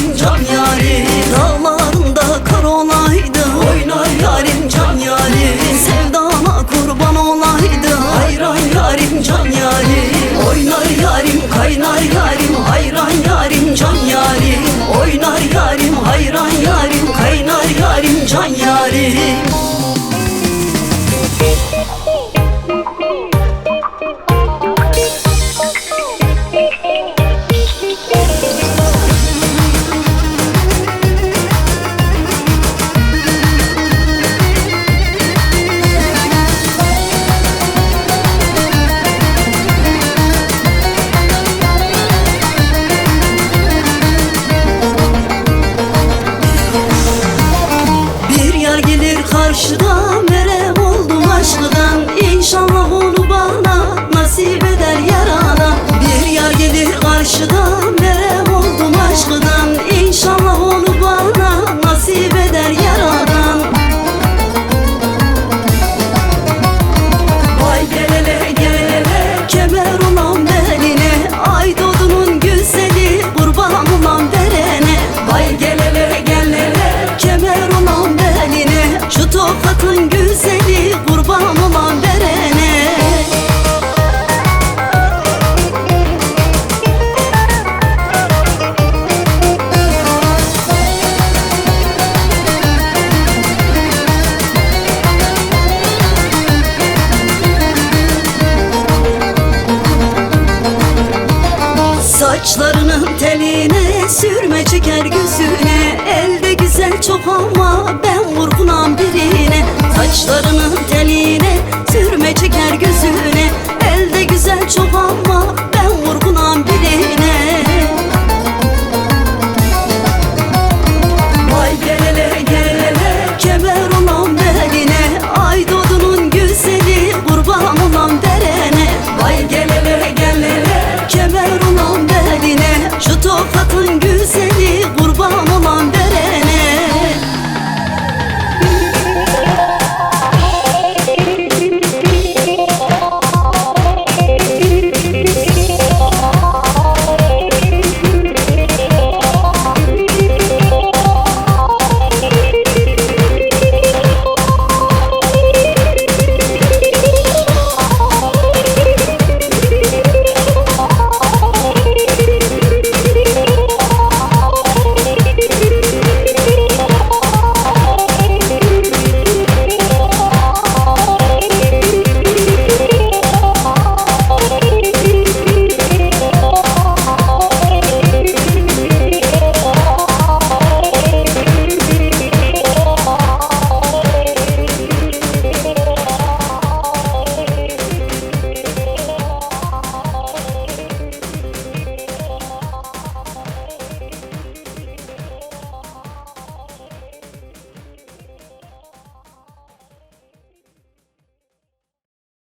yarim can yarim. Dağlarında kar olaydı, oynar yarim can yarim. Sevdana kurban olaydı, hayran yarim can yarim. Oynar yarim kaynar yarim, hayran yarim can yarim. Oynar yarim hayran yarim, kaynar yarim can yarim. Karşıdan merem oldum aşkıdan. İnşallah onu bana nasip eder yarana. Bir yar gelir karşıdan, merem oldum aşkıdan. İnşallah onu bana nasip eder yaradan. Vay gelele gelele kemer olan beline, ay doğdunun güzeli kurban olan verene. Vay gelele gelele kemer olan beline, şu tokatın güzeli kurban olan verene. Saçlarının teline sürme çeker gözüne. Elde güzel çok ama ben vurgunam birine. Saçlar